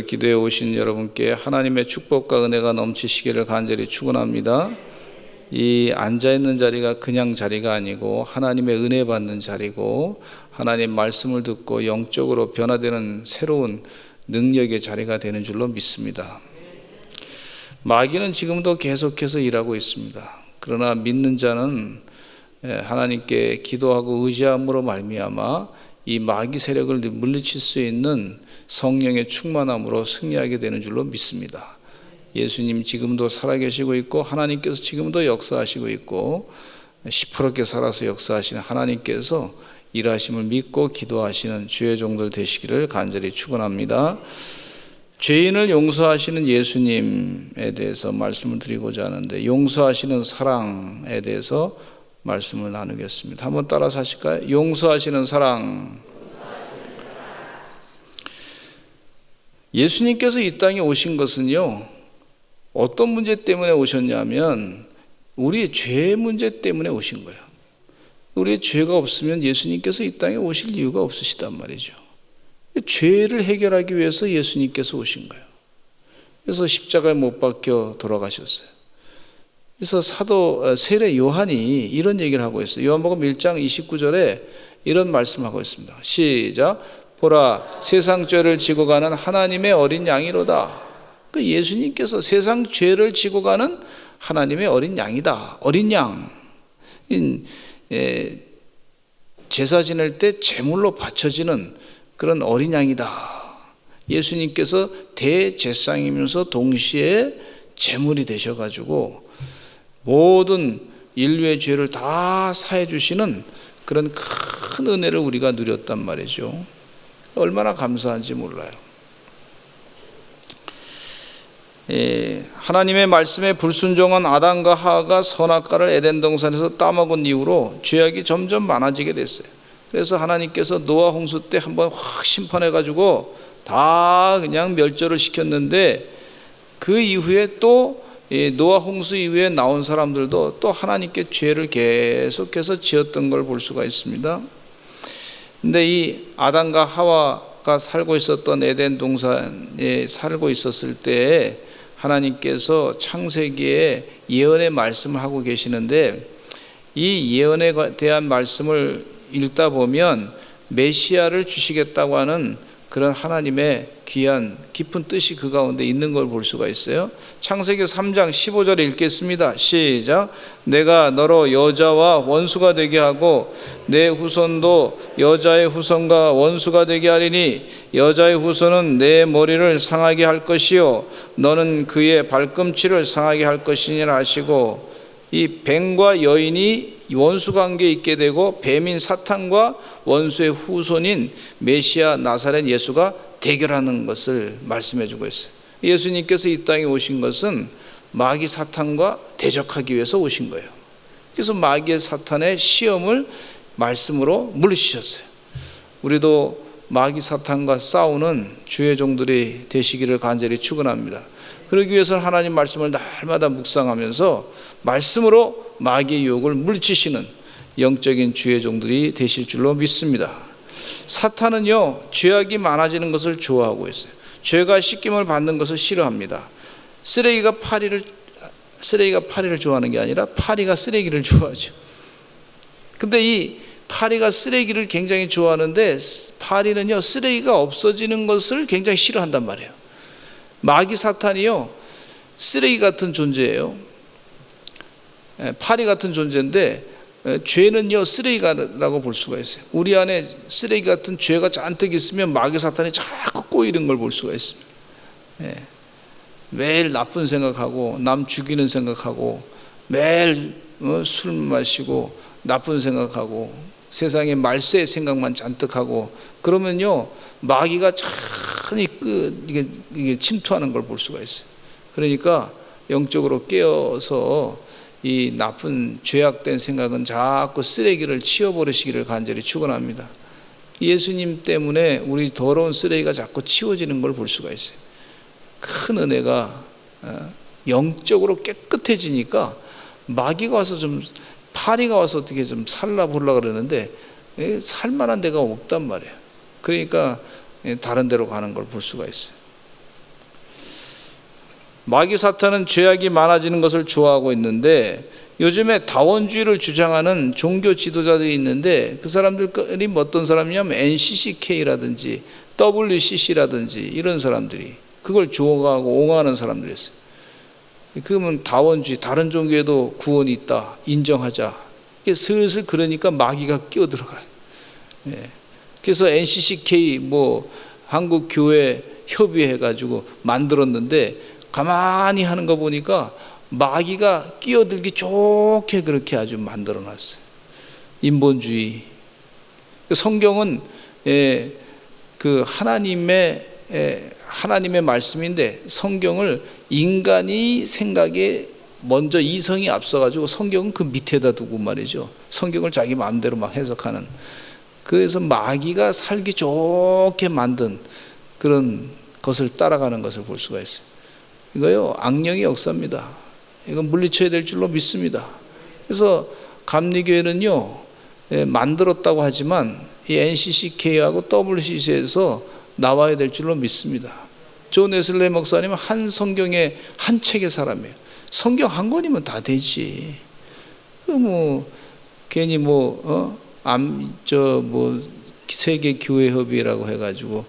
오늘도 기도에 오신 여러분께 하나님의 축복과 은혜가 넘치시기를 간절히 축원합니다. 이 앉아있는 자리가 그냥 자리가 아니고 하나님의 은혜 받는 자리고 하나님 말씀을 듣고 영적으로 변화되는 새로운 능력의 자리가 되는 줄로 믿습니다. 마귀는 지금도 계속해서 일하고 있습니다. 그러나 믿는 자는 하나님께 기도하고 의지함으로 말미암아 이 마귀 세력을 물리칠 수 있는 성령의 충만함으로 승리하게 되는 줄로 믿습니다. 예수님 지금도 살아계시고 있고 하나님께서 지금도 역사하시고 있고 시퍼렇게 살아서 역사하시는 하나님께서 일하심을 믿고 기도하시는 주의 종들 되시기를 간절히 축원합니다. 죄인을 용서하시는 예수님에 대해서 말씀을 드리고자 하는데, 용서하시는 사랑에 대해서 말씀을 나누겠습니다. 한번 따라서 하실까요? 용서하시는 사랑. 예수님께서 이 땅에 오신 것은요, 어떤 문제 때문에 오셨냐면 우리의 죄 문제 때문에 오신 거예요. 우리의 죄가 없으면 예수님께서 이 땅에 오실 이유가 없으시단 말이죠. 죄를 해결하기 위해서 예수님께서 오신 거예요. 그래서 십자가에 못 박혀 돌아가셨어요. 그래서 사도 세례 요한이 이런 얘기를 하고 있어요. 요한복음 1장 29절에 이런 말씀하고 있습니다. 시작. 보라, 세상 죄를 지고 가는 하나님의 어린 양이로다. 그 예수님께서 세상 죄를 지고 가는 하나님의 어린 양이다. 어린 양. 제사 지낼 때 제물로 바쳐지는 그런 어린 양이다. 예수님께서 대제사장이면서 동시에 제물이 되셔가지고 모든 인류의 죄를 다 사해 주시는 그런 큰 은혜를 우리가 누렸단 말이죠. 얼마나 감사한지 몰라요. 하나님의 말씀에 불순종한 아담과 하와가 선악과를 에덴 동산에서 따먹은 이후로 죄악이 점점 많아지게 됐어요. 그래서 하나님께서 노아 홍수 때 한번 확 심판해가지고 다 그냥 멸절을 시켰는데, 그 이후에 또 노아 홍수 이후에 나온 사람들도 또 하나님께 죄를 계속해서 지었던 걸 볼 수가 있습니다. 근데 이 아담과 하와가 살고 있었던 에덴 동산에 살고 있었을 때 하나님께서 창세기에 예언의 말씀을 하고 계시는데, 이 예언에 대한 말씀을 읽다 보면 메시아를 주시겠다고 하는 그런 하나님의 귀한 깊은 뜻이 그 가운데 있는 걸 볼 수가 있어요. 창세기 3장 15절에 읽겠습니다. 시작. 내가 너로 여자와 원수가 되게 하고 내 후손도 여자의 후손과 원수가 되게 하리니 여자의 후손은 내 머리를 상하게 할 것이요 너는 그의 발꿈치를 상하게 할 것이니라 하시고, 이 뱀과 여인이 원수 관계에 있게 되고 뱀인 사탄과 원수의 후손인 메시아 나사렛 예수가 대결하는 것을 말씀해 주고 있어요. 예수님께서 이 땅에 오신 것은 마귀 사탄과 대적하기 위해서 오신 거예요. 그래서 마귀의 사탄의 시험을 말씀으로 물리치셨어요. 우리도 마귀 사탄과 싸우는 주의 종들이 되시기를 간절히 축원합니다. 그러기 위해서는 하나님 말씀을 날마다 묵상하면서 말씀으로 마귀의 유혹을 물리치시는 영적인 주의 종들이 되실 줄로 믿습니다. 사탄은요, 죄악이 많아지는 것을 좋아하고 있어요. 죄가 씻김을 받는 것을 싫어합니다. 쓰레기가 파리를 좋아하는 게 아니라 파리가 쓰레기를 좋아하죠. 근데 이 파리가 쓰레기를 굉장히 좋아하는데 파리는요, 쓰레기가 없어지는 것을 굉장히 싫어한단 말이에요. 마귀 사탄이요, 쓰레기 같은 존재예요. 파리 같은 존재인데 죄는요, 쓰레기라고 볼 수가 있어요. 우리 안에 쓰레기 같은 죄가 잔뜩 있으면 마귀 사탄이 자꾸 꼬이는 걸 볼 수가 있습니다. 매일 나쁜 생각하고 남 죽이는 생각하고 매일 술 마시고 나쁜 생각하고 세상에 말세의 생각만 잔뜩 하고 그러면요, 마귀가 찬히 이게 침투하는 걸 볼 수가 있어요. 그러니까 영적으로 깨어서 이 나쁜 죄악된 생각은 자꾸 쓰레기를 치워버리시기를 간절히 축원합니다. 예수님 때문에 우리 더러운 쓰레기가 자꾸 치워지는 걸 볼 수가 있어요. 큰 은혜가 영적으로 깨끗해지니까 마귀가 와서 파리가 와서 어떻게 좀 살라보려고 그러는데 살만한 데가 없단 말이에요. 그러니까 다른 데로 가는 걸 볼 수가 있어요. 마귀 사탄은 죄악이 많아지는 것을 좋아하고 있는데, 요즘에 다원주의를 주장하는 종교 지도자들이 있는데, 그 사람들이 어떤 사람이냐면 NCCK라든지 WCC라든지 이런 사람들이 그걸 좋아하고 옹호하는 사람들이었어요. 그러면 다원주의, 다른 종교에도 구원이 있다, 인정하자. 이게 슬슬 그러니까 마귀가 끼어들어가요. 그래서 NCCK 한국교회 협의해가지고 만들었는데, 가만히 하는 거 보니까 마귀가 끼어들기 좋게 그렇게 아주 만들어놨어요. 인본주의. 성경은 그 하나님의 말씀인데, 성경을 인간이 생각에 먼저 이성이 앞서가지고 성경은 그 밑에다 두고 말이죠. 성경을 자기 마음대로 막 해석하는. 그래서 마귀가 살기 좋게 만든 그런 것을 따라가는 것을 볼 수가 있어요. 이거요, 악령의 역사입니다. 이건 물리쳐야 될 줄로 믿습니다. 그래서 감리교회는요, 만들었다고 하지만 이 NCCK하고 WCC에서 나와야 될 줄로 믿습니다. 존 웨슬레이 목사님은 한 성경의 한 책의 사람이에요. 성경 한 권이면 다 되지. 괜히 세계 교회 협의라고 해가지고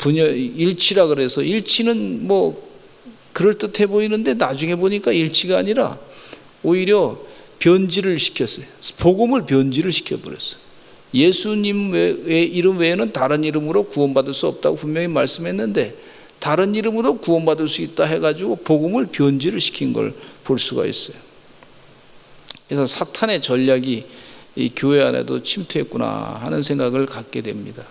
일치라 그래서, 일치는 그럴 듯해 보이는데 나중에 보니까 일치가 아니라 오히려 변질을 시켰어요. 복음을 변질을 시켜버렸어요. 예수님 이름 외에는 다른 이름으로 구원받을 수 없다고 분명히 말씀했는데, 다른 이름으로 구원받을 수 있다 해가지고 복음을 변질을 시킨 걸 볼 수가 있어요. 그래서 사탄의 전략이 이 교회 안에도 침투했구나 하는 생각을 갖게 됩니다.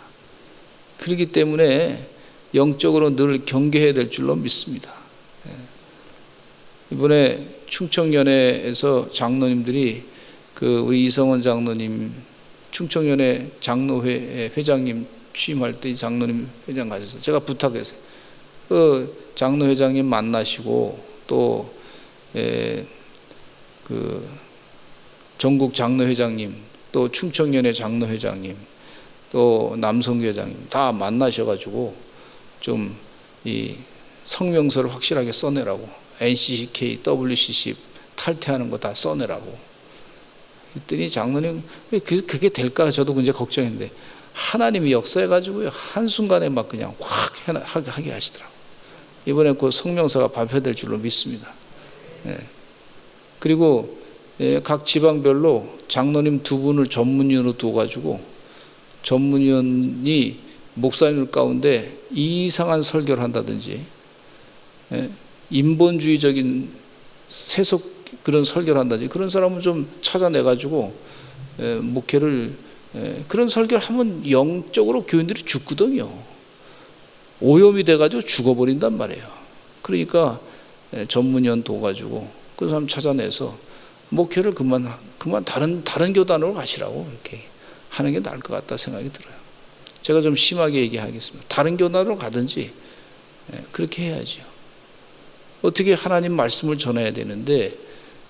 그렇기 때문에 영적으로 늘 경계해야 될 줄로 믿습니다. 이번에 충청연회에서 장로님들이 우리 이성원 장로님 충청연회 장로회 회장님 취임할 때 장로님 회장 가셔서 제가 부탁했어요. 그 장로회장님 만나시고 또 전국 장로회장님, 또 충청연회 장로회장님, 또 남성회장님 다 만나셔가지고 좀 이 성명서를 확실하게 써내라고, NCCK, WCC 탈퇴하는 거 다 써내라고 했더니 장로님 그렇게 될까 저도 이제 걱정했는데, 하나님이 역사해가지고요 한순간에 막 그냥 확 하게 하시더라고. 이번에 그 성명서가 발표될 줄로 믿습니다. 그리고 각 지방별로 장로님 2분을 전문위원으로 두어가지고, 전문위원이 목사님들 가운데 이상한 설교를 한다든지 인본주의적인 세속 그런 설교를 한다든지, 그런 사람을 좀 찾아내가지고 목회를, 그런 설교를 하면 영적으로 교인들이 죽거든요. 오염이 돼가지고 죽어버린단 말이에요. 그러니까 전문위원 둬가지고 그 사람 찾아내서 목회를 그만 다른 교단으로 가시라고 이렇게 하는 게 나을 것 같다 생각이 들어요. 제가 좀 심하게 얘기하겠습니다. 다른 교단으로 가든지 그렇게 해야죠. 어떻게 하나님 말씀을 전해야 되는데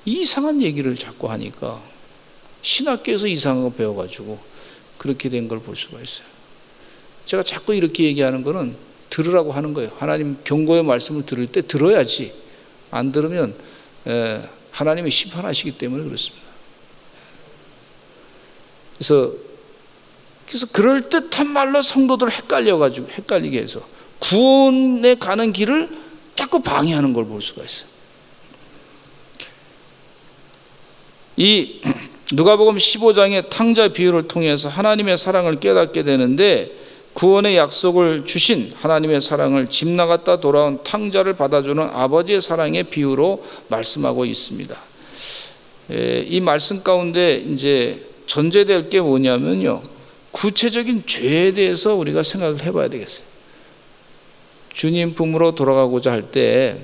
이상한 얘기를 자꾸 하니까 신학교에서 이상한 거 배워가지고 그렇게 된 걸 볼 수가 있어요. 제가 자꾸 이렇게 얘기하는 거는 들으라고 하는 거예요. 하나님 경고의 말씀을 들을 때 들어야지, 안 들으면 하나님이 심판하시기 때문에 그렇습니다. 그래서 그럴듯한 말로 성도들을 헷갈리게 해서 구원에 가는 길을 자꾸 방해하는 걸 볼 수가 있어요. 이 누가복음 15장의 탕자 비유를 통해서 하나님의 사랑을 깨닫게 되는데, 구원의 약속을 주신 하나님의 사랑을 집 나갔다 돌아온 탕자를 받아주는 아버지의 사랑의 비유로 말씀하고 있습니다. 이 말씀 가운데 이제 전제될 게 뭐냐면요, 구체적인 죄에 대해서 우리가 생각을 해봐야 되겠어요. 주님 품으로 돌아가고자 할 때,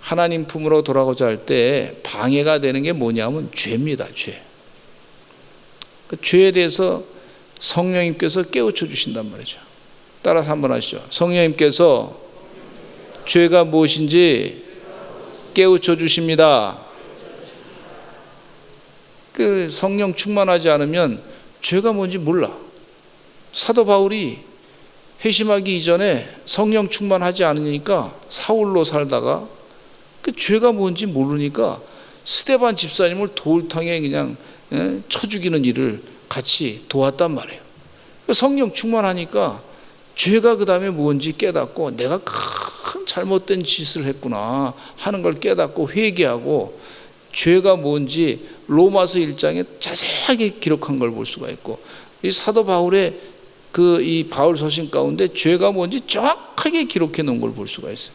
하나님 품으로 돌아가고자 할 때 방해가 되는 게 뭐냐면 죄입니다. 죄. 그 죄에 대해서 성령님께서 깨우쳐 주신단 말이죠. 따라서 한번 하시죠. 성령님께서 죄가 무엇인지 깨우쳐 주십니다. 그 성령 충만하지 않으면 죄가 뭔지 몰라. 사도 바울이 회심하기 이전에 성령 충만하지 않으니까 사울로 살다가 그 죄가 뭔지 모르니까 스데반 집사님을 돌탕에 그냥 쳐 죽이는 일을 같이 도왔단 말이에요. 성령 충만하니까 죄가 그 다음에 뭔지 깨닫고 내가 큰 잘못된 짓을 했구나 하는 걸 깨닫고 회개하고 죄가 뭔지 로마서 1장에 자세하게 기록한 걸 볼 수가 있고, 이 사도 바울의 이 바울 서신 가운데 죄가 뭔지 정확하게 기록해 놓은 걸 볼 수가 있어요.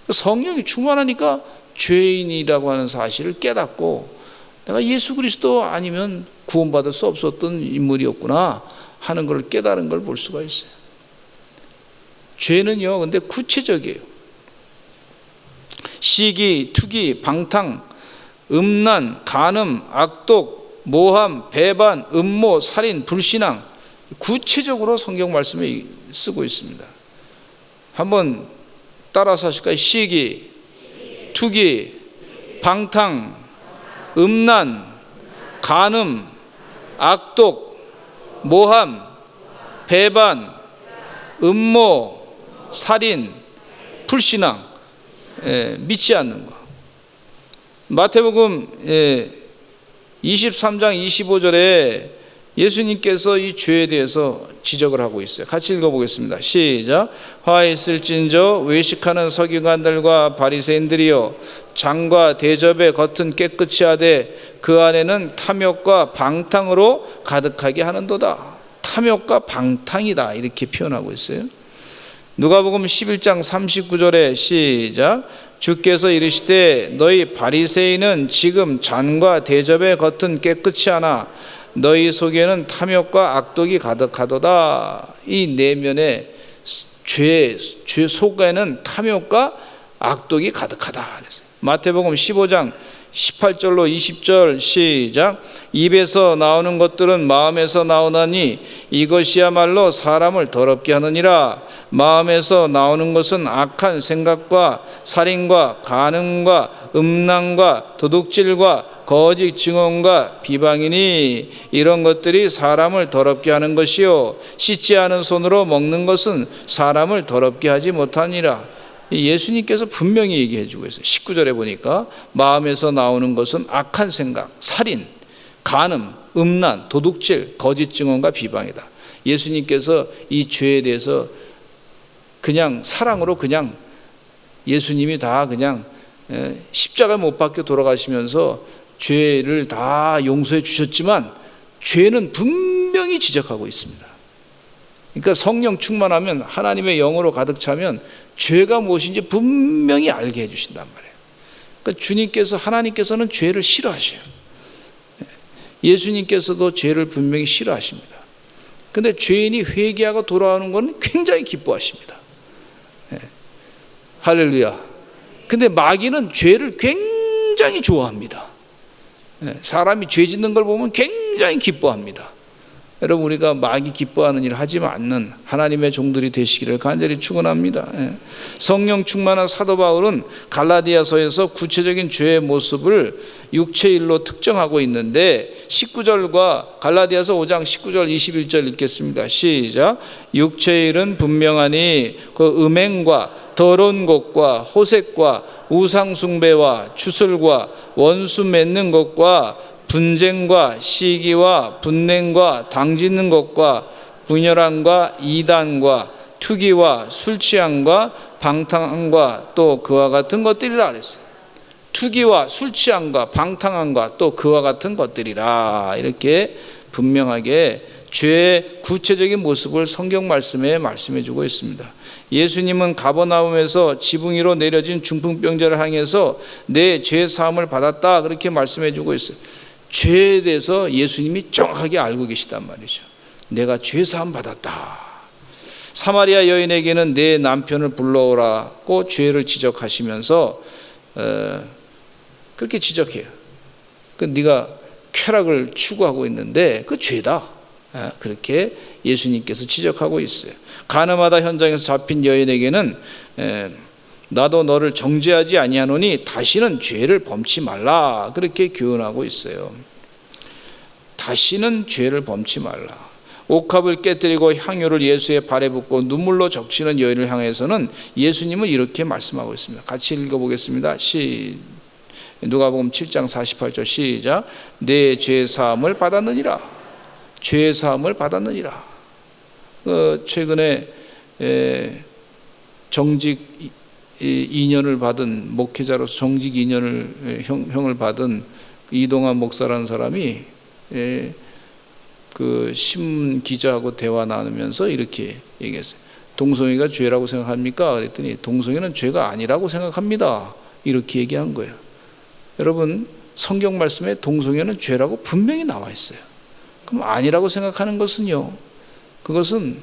성령이 충만하니까 죄인이라고 하는 사실을 깨닫고 내가 예수 그리스도 아니면 구원받을 수 없었던 인물이었구나 하는 걸 깨달은 걸 볼 수가 있어요. 죄는요, 근데 구체적이에요. 시기, 투기, 방탕, 음란, 간음, 악독, 모함, 배반, 음모, 살인, 불신앙, 구체적으로 성경 말씀에 쓰고 있습니다. 한번 따라서 하실까요? 시기, 투기, 방탕, 음란, 간음, 악독, 모함, 배반, 음모, 살인, 불신앙, 믿지 않는 것. 마태복음 23장 25절에 예수님께서 이 죄에 대해서 지적을 하고 있어요. 같이 읽어보겠습니다. 시작. 화 있을진저 외식하는 서기관들과 바리새인들이여, 장과 대접의 겉은 깨끗이 하되 그 안에는 탐욕과 방탕으로 가득하게 하는도다. 탐욕과 방탕이다, 이렇게 표현하고 있어요. 누가복음 11장 39절에 시작. 주께서 이르시되 너희 바리새인은 지금 잔과 대접의 겉은 깨끗이 하나 너희 속에는 탐욕과 악독이 가득하도다. 이 내면에 죄 속에는 탐욕과 악독이 가득하다 그랬어요. 마태복음 15장 18절로 20절 시작. 입에서 나오는 것들은 마음에서 나오나니 이것이야말로 사람을 더럽게 하느니라. 마음에서 나오는 것은 악한 생각과 살인과 간음과 음란과 도둑질과 거짓 증언과 비방이니 이런 것들이 사람을 더럽게 하는 것이요 씻지 않은 손으로 먹는 것은 사람을 더럽게 하지 못하니라. 예수님께서 분명히 얘기해 주고 있어요. 19절에 보니까 마음에서 나오는 것은 악한 생각, 살인, 간음, 음란, 도둑질, 거짓 증언과 비방이다. 예수님께서 이 죄에 대해서 그냥 사랑으로 그냥 예수님이 다 그냥 십자가 못 박혀 돌아가시면서 죄를 다 용서해 주셨지만 죄는 분명히 지적하고 있습니다. 그러니까 성령 충만하면, 하나님의 영으로 가득 차면 죄가 무엇인지 분명히 알게 해주신단 말이에요. 그러니까 주님께서, 하나님께서는 죄를 싫어하셔요. 예수님께서도 죄를 분명히 싫어하십니다. 그런데 죄인이 회개하고 돌아오는 건 굉장히 기뻐하십니다. 할렐루야. 근데 마귀는 죄를 굉장히 좋아합니다. 사람이 죄 짓는 걸 보면 굉장히 기뻐합니다. 여러분, 우리가 마귀 기뻐하는 일을 하지 않는 하나님의 종들이 되시기를 간절히 축원합니다. 성령 충만한 사도 바울은 갈라디아서에서 구체적인 죄의 모습을 육체일로 특정하고 있는데 19절과 갈라디아서 5장 19절 21절 읽겠습니다. 시작. 육체일은 분명하니 그 음행과 더러운 것과 호색과 우상숭배와 추술과 원수 맺는 것과 분쟁과 시기와 분냉과 당짓는 것과 분열함과 이단과 투기와 술 취함과 방탕함과 또 그와 같은 것들이라 그랬어요. 투기와 술 취함과 방탕함과 또 그와 같은 것들이라, 이렇게 분명하게 죄의 구체적인 모습을 성경 말씀에 말씀해 주고 있습니다. 예수님은 가버나움에서 지붕 위로 내려진 중풍병자를 향해서 내 죄 사함을 받았다, 그렇게 말씀해 주고 있어요. 죄에 대해서 예수님이 정확하게 알고 계시단 말이죠. 내가 죄 사함 받았다. 사마리아 여인에게는 내 남편을 불러오라고 죄를 지적하시면서 그렇게 지적해요. 네가 쾌락을 추구하고 있는데 그 죄다, 그렇게 예수님께서 지적하고 있어요. 가늠하다 현장에서 잡힌 여인에게는 나도 너를 정죄하지 아니하노니 다시는 죄를 범치 말라, 그렇게 교훈하고 있어요. 다시는 죄를 범치 말라. 옥합을 깨뜨리고 향유를 예수의 발에 붓고 눈물로 적시는 여인을 향해서는 예수님은 이렇게 말씀하고 있습니다. 같이 읽어보겠습니다. 누가복음 7장 48절 시작. 내 죄사함을 받았느니라. 죄사함을 받았느니라. 최근에 정직 2년을 받은 목회자로서 정직 2년을 형을 받은 이동환 목사라는 사람이 그 신문 기자하고 대화 나누면서 이렇게 얘기했어요. 동성애가 죄라고 생각합니까? 그랬더니 동성애는 죄가 아니라고 생각합니다. 이렇게 얘기한 거예요. 여러분, 성경 말씀에 동성애는 죄라고 분명히 나와 있어요. 그럼 아니라고 생각하는 것은요, 그것은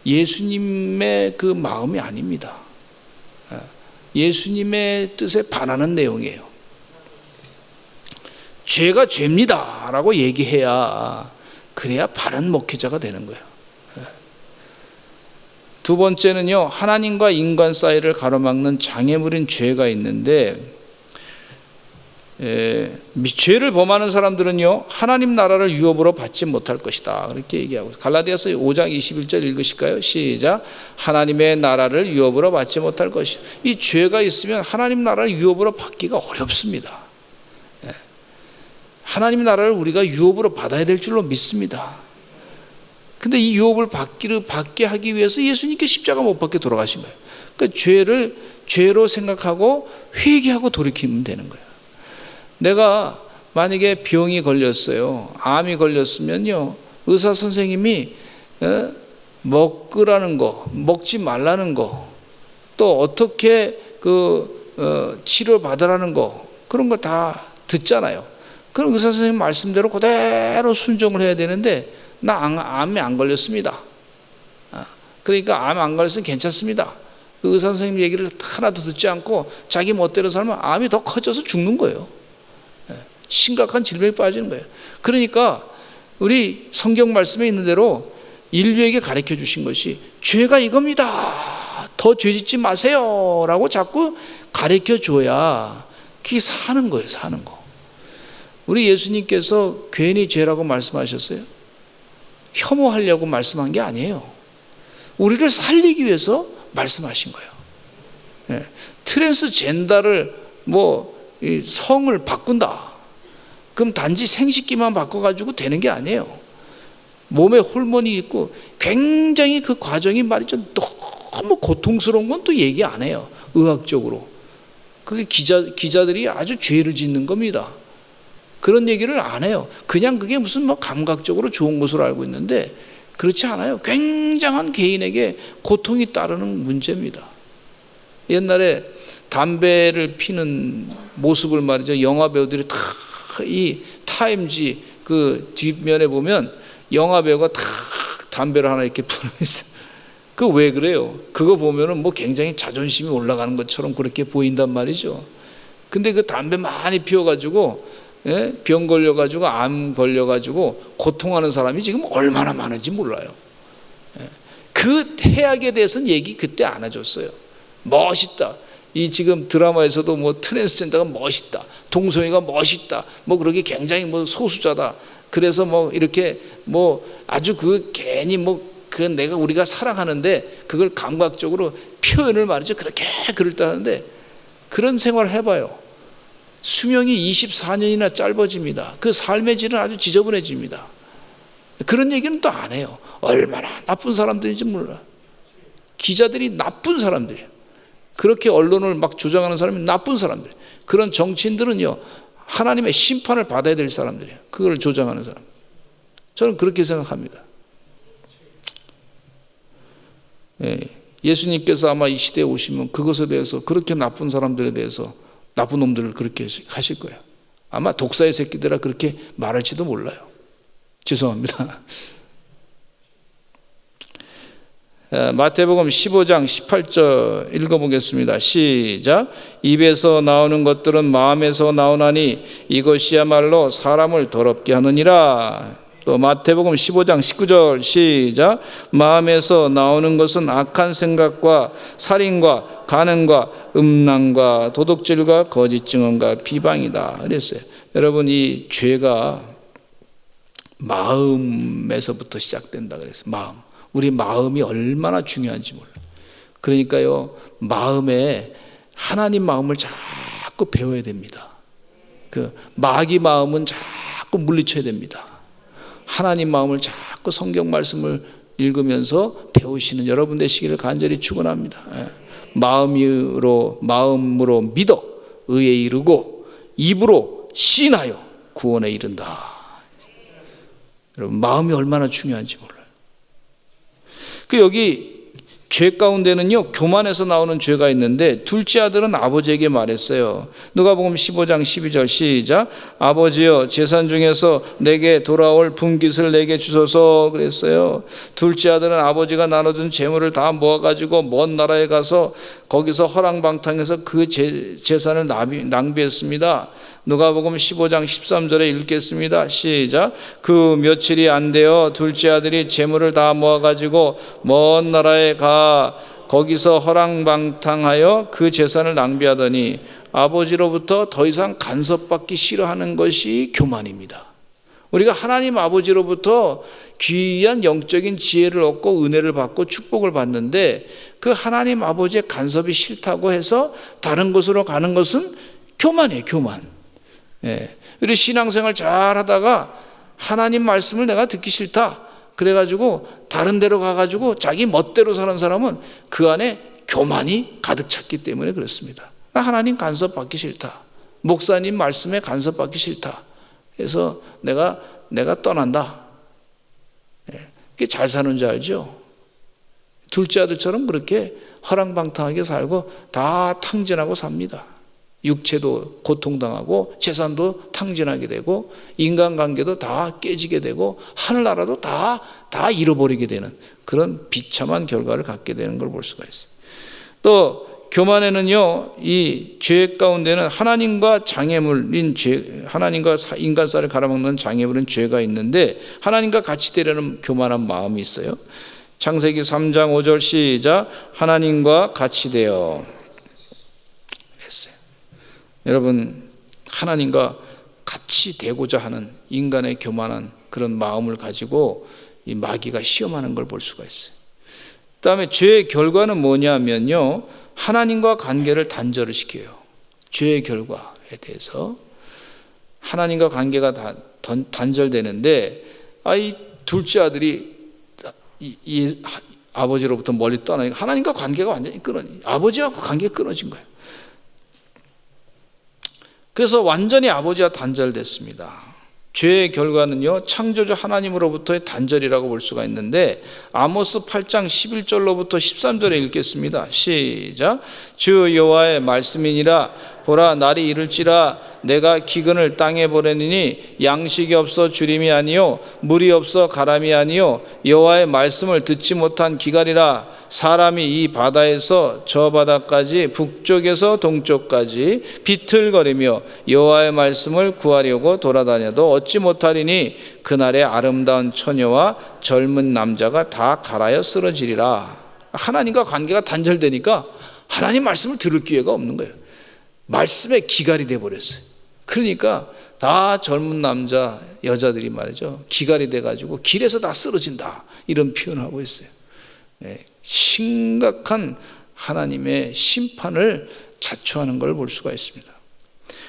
예수님의 그 마음이 아닙니다. 예수님의 뜻에 반하는 내용이에요. 죄가 죄입니다 라고 얘기해야, 그래야 바른 목회자가 되는 거예요. 두 번째는요, 하나님과 인간 사이를 가로막는 장애물인 죄가 있는데, 죄를 범하는 사람들은요, 하나님 나라를 유업으로 받지 못할 것이다, 그렇게 얘기하고, 갈라디아서 5장 21절 읽으실까요? 시작. 하나님의 나라를 유업으로 받지 못할 것이다. 이 죄가 있으면 하나님 나라를 유업으로 받기가 어렵습니다. 하나님 나라를 우리가 유업으로 받아야 될 줄로 믿습니다. 근데 이 유업을 받게 하기 위해서 예수님께 십자가 못 박게 돌아가신 거예요. 그러니까 죄를 죄로 생각하고 회개하고 돌이키면 되는 거예요. 내가 만약에 병이 걸렸어요. 암이 걸렸으면요, 의사 선생님이 먹으라는 거, 먹지 말라는 거, 또 어떻게 치료 받으라는 거, 그런 거 다 듣잖아요. 그럼 의사 선생님 말씀대로 그대로 순종을 해야 되는데, 나 암에 안 걸렸습니다. 그러니까 암 안 걸렸으면 괜찮습니다. 그 의사 선생님 얘기를 하나도 듣지 않고 자기 멋대로 살면 암이 더 커져서 죽는 거예요. 심각한 질병에 빠지는 거예요. 그러니까 우리 성경 말씀에 있는 대로 인류에게 가르쳐 주신 것이 죄가 이겁니다, 더 죄짓지 마세요 라고 자꾸 가르쳐 줘야 그게 사는 거예요. 사는 거. 우리 예수님께서 괜히 죄라고 말씀하셨어요? 혐오하려고 말씀한 게 아니에요. 우리를 살리기 위해서 말씀하신 거예요. 트랜스젠더를 이 성을 바꾼다, 그럼 단지 생식기만 바꿔가지고 되는 게 아니에요. 몸에 호르몬이 있고 굉장히 그 과정이 말이죠, 너무 고통스러운 건 또 얘기 안 해요. 의학적으로 그게 기자들이 아주 죄를 짓는 겁니다. 그런 얘기를 안 해요. 그냥 그게 무슨 감각적으로 좋은 것으로 알고 있는데 그렇지 않아요. 굉장한 개인에게 고통이 따르는 문제입니다. 옛날에 담배를 피는 모습을 말이죠, 영화 배우들이 다 이 타임지 그 뒷면에 보면 영화 배우가 다 담배를 하나 이렇게 피우고 있어요. 그 왜 그래요? 그거 보면은 굉장히 자존심이 올라가는 것처럼 그렇게 보인단 말이죠. 근데 그 담배 많이 피워가지고 병 걸려가지고 암 걸려가지고 고통하는 사람이 지금 얼마나 많은지 몰라요. 그 해악에 대해서는 얘기 그때 안 해줬어요. 멋있다. 이 지금 드라마에서도 트랜스젠더가 멋있다, 동성애가 멋있다, 그렇게 굉장히 소수자다. 그래서 이렇게 아주 괜히 내가 우리가 사랑하는데 그걸 감각적으로 표현을 말이죠, 그렇게 그럴듯하는데, 그런 생활을 해봐요. 수명이 24년이나 짧아집니다. 그 삶의 질은 아주 지저분해집니다. 그런 얘기는 또 안 해요. 얼마나 나쁜 사람들인지 몰라. 기자들이 나쁜 사람들이에요. 그렇게 언론을 조장하는 사람이 나쁜 사람들. 그런 정치인들은요, 하나님의 심판을 받아야 될 사람들이에요. 그걸 조장하는 사람. 저는 그렇게 생각합니다. 예수님께서 아마 이 시대에 오시면 그것에 대해서, 그렇게 나쁜 사람들에 대해서, 나쁜 놈들을 그렇게 하실 거예요. 아마 독사의 새끼들아 그렇게 말할지도 몰라요. 죄송합니다. 마태복음 15장 18절 읽어보겠습니다. 시작. 입에서 나오는 것들은 마음에서 나오나니 이것이야말로 사람을 더럽게 하느니라. 또 마태복음 15장 19절 시작. 마음에서 나오는 것은 악한 생각과 살인과 간음과 음란과 도둑질과 거짓 증언과 비방이다 그랬어요. 여러분, 이 죄가 마음에서부터 시작된다 그랬어요. 마음. 우리 마음이 얼마나 중요한지 몰라요. 그러니까요, 마음에 하나님 마음을 자꾸 배워야 됩니다. 그 마귀 마음은 자꾸 물리쳐야 됩니다. 하나님 마음을 자꾸 성경 말씀을 읽으면서 배우시는 여러분 되시기를 간절히 축원합니다. 마음으로 믿어 의에 이르고 입으로 시인하여 구원에 이른다. 여러분, 마음이 얼마나 중요한지 몰라요. 여기 죄 가운데는요, 교만에서 나오는 죄가 있는데 둘째 아들은 아버지에게 말했어요. 누가복음 15장 12절 시작. 아버지여, 재산 중에서 내게 돌아올 분깃을 내게 주소서 그랬어요. 둘째 아들은 아버지가 나눠준 재물을 다 모아가지고 먼 나라에 가서 거기서 허랑방탕해서 그 재산을 낭비했습니다. 누가복음 15장 13절에 읽겠습니다. 시작. 그 며칠이 안 되어 둘째 아들이 재물을 다 모아가지고 먼 나라에 가 거기서 허랑방탕하여 그 재산을 낭비하더니 아버지로부터 더 이상 간섭받기 싫어하는 것이 교만입니다. 우리가 하나님 아버지로부터 귀한 영적인 지혜를 얻고 은혜를 받고 축복을 받는데 그 하나님 아버지의 간섭이 싫다고 해서 다른 곳으로 가는 것은 교만이에요. 교만. 우리 신앙생활 잘 하다가 하나님 말씀을 내가 듣기 싫다 그래가지고 다른 데로 가가지고 자기 멋대로 사는 사람은 그 안에 교만이 가득 찼기 때문에 그렇습니다. 하나님 간섭 받기 싫다, 목사님 말씀에 간섭 받기 싫다 해서 내가 떠난다. 그게 잘 사는 줄 알죠? 둘째 아들처럼 그렇게 허랑방탕하게 살고 다 탕진하고 삽니다. 육체도 고통당하고 재산도 탕진하게 되고 인간관계도 다 깨지게 되고 하늘나라도 다 잃어버리게 되는 그런 비참한 결과를 갖게 되는 걸 볼 수가 있어요. 또 교만에는요, 이 죄 가운데는 하나님과 장애물인 죄, 하나님과 인간사를 갈아먹는 장애물인 죄가 있는데 하나님과 같이 되려는 교만한 마음이 있어요. 창세기 3장 5절 시작. 하나님과 같이 되어. 여러분, 하나님과 같이 되고자 하는 인간의 교만한 그런 마음을 가지고 이 마귀가 시험하는 걸 볼 수가 있어요. 그 다음에 죄의 결과는 뭐냐면요, 하나님과 관계를 단절을 시켜요. 죄의 결과에 대해서 하나님과 관계가 단절되는데 이 둘째 아들이 이 아버지로부터 멀리 떠나니까 하나님과 관계가 완전히 아버지하고 관계가 끊어진 거예요. 그래서 완전히 아버지와 단절됐습니다. 죄의 결과는요, 창조주 하나님으로부터의 단절이라고 볼 수가 있는데 아모스 8장 11절로부터 13절에 읽겠습니다. 시작. 주 여호와의 말씀이니라. 보라, 날이 이를지라. 내가 기근을 땅에 보내니 양식이 없어 주림이 아니요 물이 없어 가람이 아니요 여호와의 말씀을 듣지 못한 기갈이라. 사람이 이 바다에서 저 바다까지 북쪽에서 동쪽까지 비틀거리며 여호와의 말씀을 구하려고 돌아다녀도 얻지 못하리니 그날에 아름다운 처녀와 젊은 남자가 다 갈아여 쓰러지리라. 하나님과 관계가 단절되니까 하나님 말씀을 들을 기회가 없는 거예요. 말씀에 기갈이 돼버렸어요. 그러니까 다 젊은 남자 여자들이 말이죠, 기갈이 돼가지고 길에서 다 쓰러진다 이런 표현을 하고 있어요. 심각한 하나님의 심판을 자초하는 걸 볼 수가 있습니다.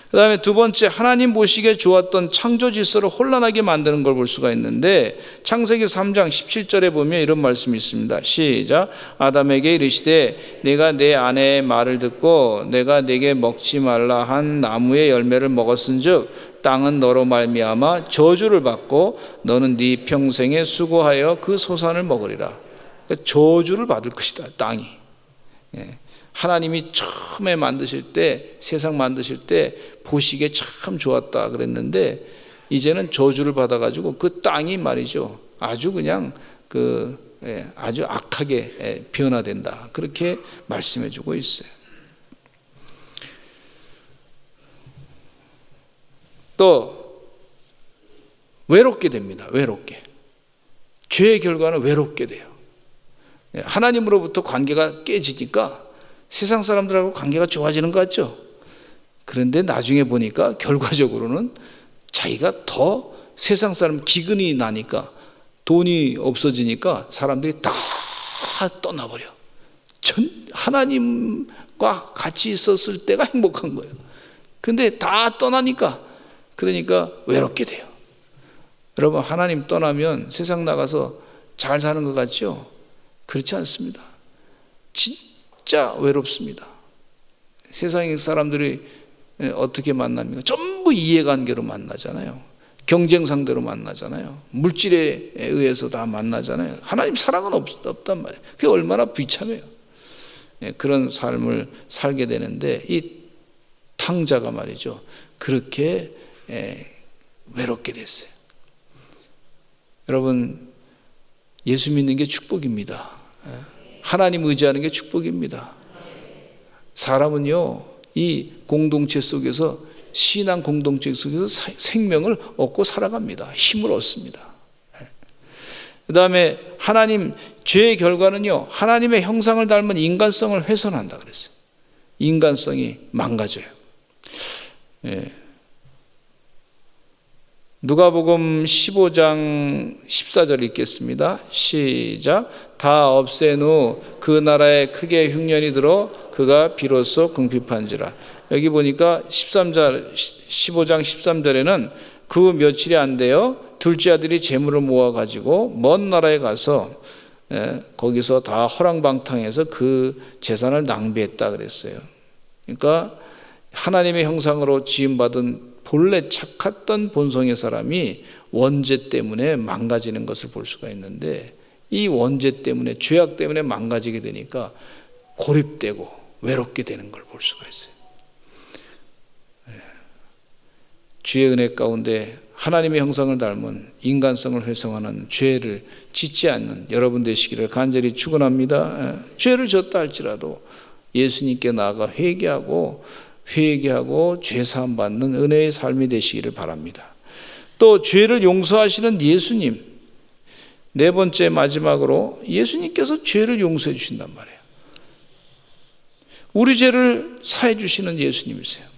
그 다음에 두 번째, 하나님 보시기에 좋았던 창조 질서를 혼란하게 만드는 걸 볼 수가 있는데 창세기 3장 17절에 보면 이런 말씀이 있습니다. 시작. 아담에게 이르시되 네가 내 아내의 말을 듣고 내가 네게 먹지 말라 한 나무의 열매를 먹었은즉 땅은 너로 말미암아 저주를 받고 너는 네 평생에 수고하여 그 소산을 먹으리라. 그러니까 저주를 받을 것이다, 땅이. 하나님이 처음에 만드실 때, 세상 만드실 때 보시기에 참 좋았다 그랬는데 이제는 저주를 받아가지고 그 땅이 말이죠, 아주 그냥 아주 악하게 변화된다, 그렇게 말씀해주고 있어요. 또 외롭게 됩니다. 외롭게. 죄의 결과는 외롭게 돼요. 하나님으로부터 관계가 깨지니까 세상 사람들하고 관계가 좋아지는 것 같죠? 그런데 나중에 보니까 결과적으로는 자기가 더 세상 사람 기근이 나니까, 돈이 없어지니까 사람들이 다 떠나버려. 하나님과 같이 있었을 때가 행복한 거예요. 근데 다 떠나니까, 그러니까 외롭게 돼요. 여러분, 하나님 떠나면 세상 나가서 잘 사는 것 같죠? 그렇지 않습니다. 진짜 외롭습니다. 세상의 사람들이 어떻게 만납니까? 전부 이해관계로 만나잖아요. 경쟁 상대로 만나잖아요. 물질에 의해서 다 만나잖아요. 하나님 사랑은 없단 말이에요. 그게 얼마나 비참해요. 그런 삶을 살게 되는데, 이 탕자가 말이죠, 그렇게 외롭게 됐어요. 여러분, 예수 믿는 게 축복입니다. 하나님 의지하는 게 축복입니다. 사람은요, 이 공동체 속에서, 신앙 공동체 속에서 생명을 얻고 살아갑니다. 힘을 얻습니다. 그 다음에 하나님, 죄의 결과는요, 하나님의 형상을 닮은 인간성을 훼손한다 그랬어요. 인간성이 망가져요. 누가복음 15장 14절 읽겠습니다. 시작. 다 없앤 후 그 나라에 크게 흉년이 들어 그가 비로소 궁핍한지라. 여기 보니까 15장 13절에는 그 며칠이 안 돼요, 둘째 아들이 재물을 모아가지고 먼 나라에 가서 거기서 다 허랑방탕해서 그 재산을 낭비했다 그랬어요. 그러니까 하나님의 형상으로 지음받은 본래 착했던 본성의 사람이 원죄 때문에 망가지는 것을 볼 수가 있는데, 이 원죄 때문에, 죄악 때문에 망가지게 되니까 고립되고 외롭게 되는 걸 볼 수가 있어요. 주의 은혜 가운데 하나님의 형상을 닮은 인간성을 훼손하는 죄를 짓지 않는 여러분 되시기를 간절히 축원합니다. 죄를 졌다 할지라도 예수님께 나아가 회개하고 죄 사함 받는 은혜의 삶이 되시기를 바랍니다. 또 죄를 용서하시는 예수님, 네 번째 마지막으로 예수님께서 죄를 용서해 주신단 말이에요. 우리 죄를 사해 주시는 예수님이세요.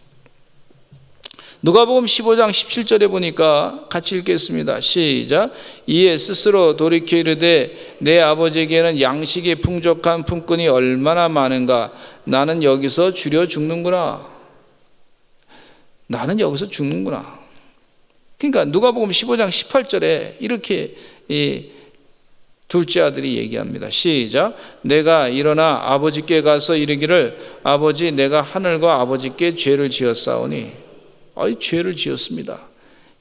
누가복음 15장 17절에 보니까 같이 읽겠습니다. 시작. 이에 스스로 돌이켜 이르되 내 아버지에게는 양식이 풍족한 품꾼이 얼마나 많은가. 나는 여기서 주려 죽는구나. 나는 여기서 죽는구나. 그러니까 누가복음 15장 18절에 이렇게 이 둘째 아들이 얘기합니다. 시작. 내가 일어나 아버지께 가서 이르기를 아버지, 내가 하늘과 아버지께 죄를 지었사오니. 죄를 지었습니다.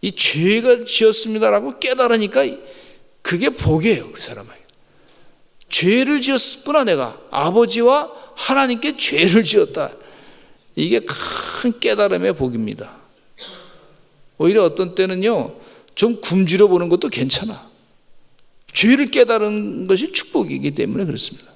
이 죄가 지었습니다라고 깨달으니까 그게 복이에요. 그 사람에게. 죄를 지었구나. 내가 아버지와 하나님께 죄를 지었다. 이게 큰 깨달음의 복입니다. 오히려 어떤 때는요, 좀 굶주려 보는 것도 괜찮아. 죄를 깨달은 것이 축복이기 때문에 그렇습니다.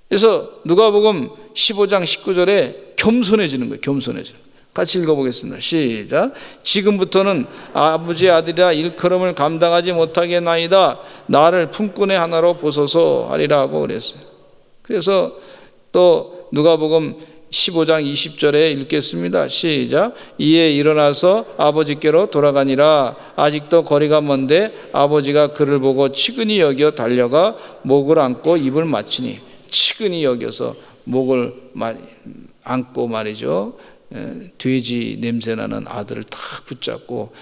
그래서 누가복음 15장 19절에 겸손해지는 거예요. 겸손해지는 거예요. 같이 읽어보겠습니다. 시작. 지금부터는 아버지의 아들이라 일컬음을 감당하지 못하겠나이다. 나를 품꾼의 하나로 보소서 하리라고 그랬어요. 그래서 또 누가복음 15장 20절에 읽겠습니다. 시작. 이에 일어나서 아버지께로 돌아가니라. 아직도 거리가 먼데 아버지가 그를 보고 치근히 여겨 달려가 목을 안고 입을 맞추니. 치근히 여겨서 목을 안고 말이죠, 돼지 냄새나는 아들을 탁 붙잡고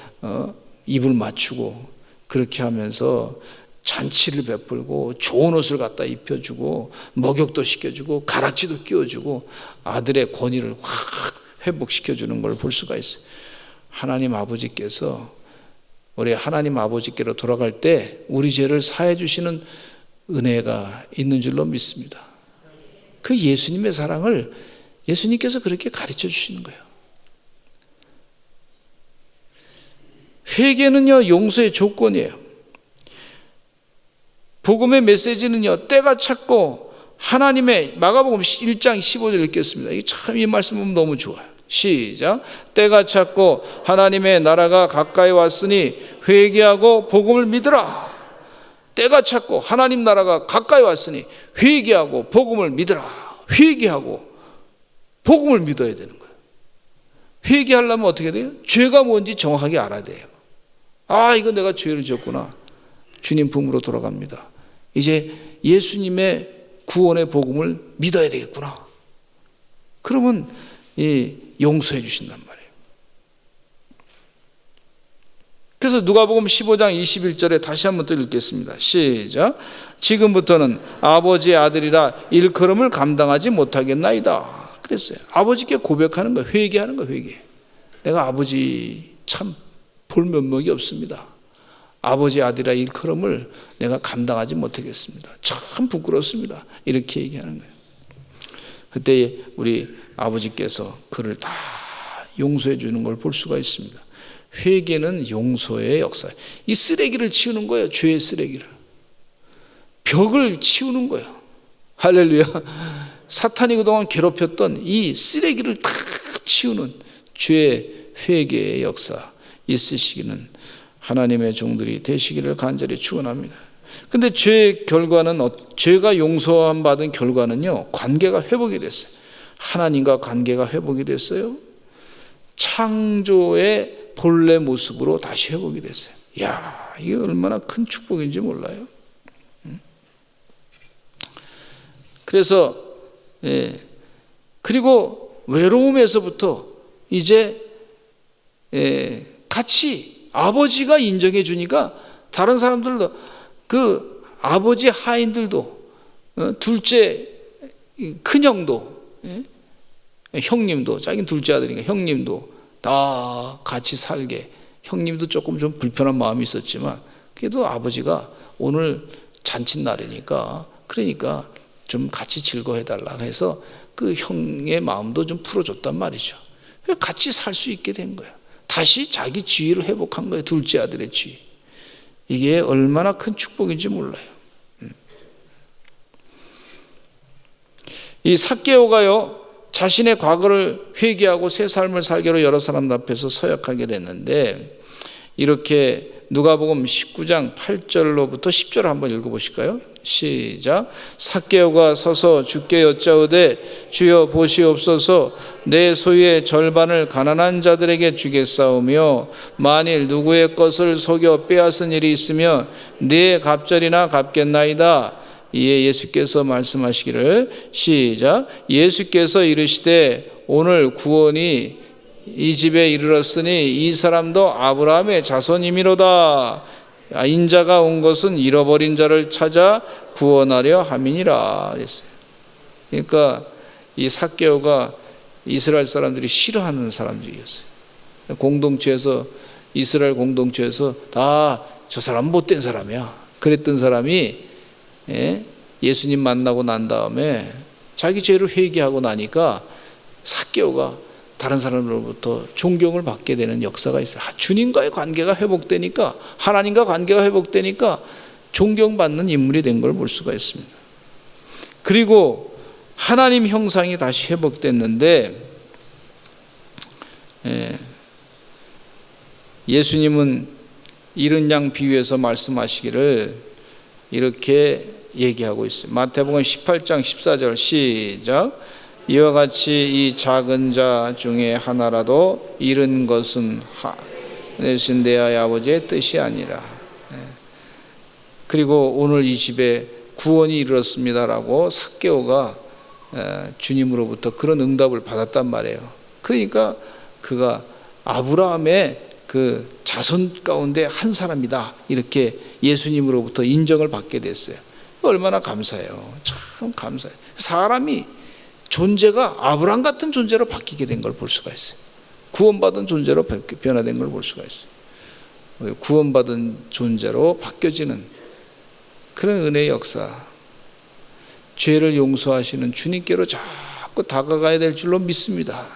입을 맞추고 그렇게 하면서 잔치를 베풀고 좋은 옷을 갖다 입혀주고 목욕도 시켜주고 가락지도 끼워주고 아들의 권위를 확 회복시켜주는 걸 볼 수가 있어요. 하나님 아버지께서 우리 하나님 아버지께로 돌아갈 때 우리 죄를 사해 주시는 은혜가 있는 줄로 믿습니다. 그 예수님의 사랑을 예수님께서 그렇게 가르쳐 주시는 거예요. 회개는요, 용서의 조건이에요. 복음의 메시지는요, 때가 찼고 하나님의, 마가복음 1장 15절 읽겠습니다. 이게 참, 이 말씀 보면 너무 좋아요. 시작. 때가 찼고 하나님의 나라가 가까이 왔으니 회개하고 복음을 믿으라. 때가 찼고 하나님 나라가 가까이 왔으니 회개하고 복음을 믿으라. 회개하고 복음을 믿어야 되는 거예요. 회개하려면 어떻게 돼요? 죄가 뭔지 정확하게 알아야 돼요. 아, 이거 내가 죄를 지었구나. 주님 품으로 돌아갑니다. 이제 예수님의 구원의 복음을 믿어야 되겠구나. 그러면 용서해 주신단 말이에요. 그래서 누가복음 15장 21절에 다시 한번 또 읽겠습니다. 시작. 지금부터는 아버지의 아들이라 일컬음을 감당하지 못하겠나이다. 그랬어요. 아버지께 고백하는 거예요. 회개하는 거예요. 회개. 내가 아버지 참 볼 면목이 없습니다. 아버지 아들이라 일컬음을 내가 감당하지 못하겠습니다. 참 부끄럽습니다. 이렇게 얘기하는 거예요. 그때 우리 아버지께서 그를 다 용서해 주는 걸 볼 수가 있습니다. 회개는 용서의 역사예요. 이 쓰레기를 치우는 거예요. 죄의 쓰레기를. 벽을 치우는 거예요. 할렐루야. 사탄이 그동안 괴롭혔던 이 쓰레기를 다 치우는 죄의 회개의 역사 있으시기는 하나님의 종들이 되시기를 간절히 축원합니다. 근데 죄의 결과는, 죄가 용서함 받은 결과는요, 관계가 회복이 됐어요. 하나님과 관계가 회복이 됐어요. 창조의 본래 모습으로 다시 회복이 됐어요. 이야, 이게 얼마나 큰 축복인지 몰라요. 그래서 그리고 외로움에서부터 이제 같이 아버지가 인정해 주니까 다른 사람들도, 그 아버지 하인들도, 둘째 큰형도, 형님도, 자기는 둘째 아들이니까 형님도 다 같이 살게. 형님도 조금 좀 불편한 마음이 있었지만 그래도 아버지가 오늘 잔칫날이니까, 그러니까 좀 같이 즐거워해달라고 해서 그 형의 마음도 좀 풀어줬단 말이죠. 같이 살 수 있게 된 거예요. 다시 자기 지위를 회복한 거예요. 둘째 아들의 지위. 이게 얼마나 큰 축복인지 몰라요. 이 삭개오가요, 자신의 과거를 회개하고 새 삶을 살기로 여러 사람 앞에서 서약하게 됐는데, 이렇게 누가복음 19장 8절로부터 10절 한번 읽어보실까요? 시작. 삭개오가 서서 주께 여짜오되 주여 보시옵소서, 내 소유의 절반을 가난한 자들에게 주겠사오며 만일 누구의 것을 속여 빼앗은 일이 있으면 네 갑절이나 갚겠나이다. 이에 예수께서 말씀하시기를, 시작. 예수께서 이르시되 오늘 구원이 이 집에 이르렀으니 이 사람도 아브라함의 자손이미로다. 인자가 온 것은 잃어버린 자를 찾아 구원하려 함이니라 그랬어요. 그러니까 이 삭개오가 이스라엘 사람들이 싫어하는 사람들이었어요. 공동체에서, 이스라엘 공동체에서 다 저 사람 못된 사람이야 그랬던 사람이 예수님 만나고 난 다음에 자기 죄를 회개하고 나니까 삭개오가 다른 사람으로부터 존경을 받게 되는 역사가 있어요. 주님과의 관계가 회복되니까, 하나님과 관계가 회복되니까 존경받는 인물이 된 걸 볼 수가 있습니다. 그리고 하나님 형상이 다시 회복됐는데, 예수님은 이른 양 비유에서 말씀하시기를 이렇게 얘기하고 있어요. 마태복음 18장 14절 시작. 이와 같이 이 작은 자 중에 하나라도 잃은 것은 내신 내 아버지의 뜻이 아니라. 그리고 오늘 이 집에 구원이 이르렀습니다라고 삭개오가 주님으로부터 그런 응답을 받았단 말이에요. 그러니까 그가 아브라함의 그 자손 가운데 한 사람이다, 이렇게 예수님으로부터 인정을 받게 됐어요. 얼마나 감사해요. 참 감사해요. 사람이 존재가 아브라함 같은 존재로 바뀌게 된 걸 볼 수가 있어요. 구원받은 존재로 변화된 걸 볼 수가 있어요. 구원받은 존재로 바뀌어지는 그런 은혜의 역사. 죄를 용서하시는 주님께로 자꾸 다가가야 될 줄로 믿습니다.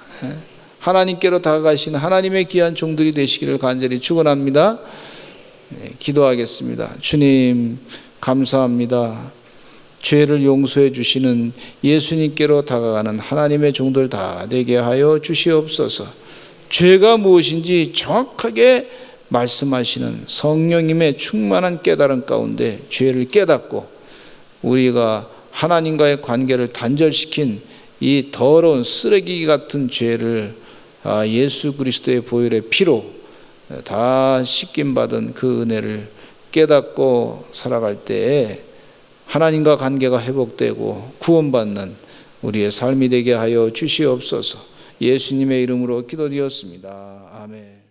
하나님께로 다가가시는 하나님의 귀한 종들이 되시기를 간절히 축원합니다. 기도하겠습니다. 주님 감사합니다. 죄를 용서해 주시는 예수님께로 다가가는 하나님의 종들 다 되게 하여 주시옵소서. 죄가 무엇인지 정확하게 말씀하시는 성령님의 충만한 깨달음 가운데 죄를 깨닫고 우리가 하나님과의 관계를 단절시킨 이 더러운 쓰레기 같은 죄를 예수 그리스도의 보혈의 피로 다 씻김받은 그 은혜를 깨닫고 살아갈 때에 하나님과 관계가 회복되고 구원받는 우리의 삶이 되게 하여 주시옵소서. 예수님의 이름으로 기도드렸습니다. 아멘.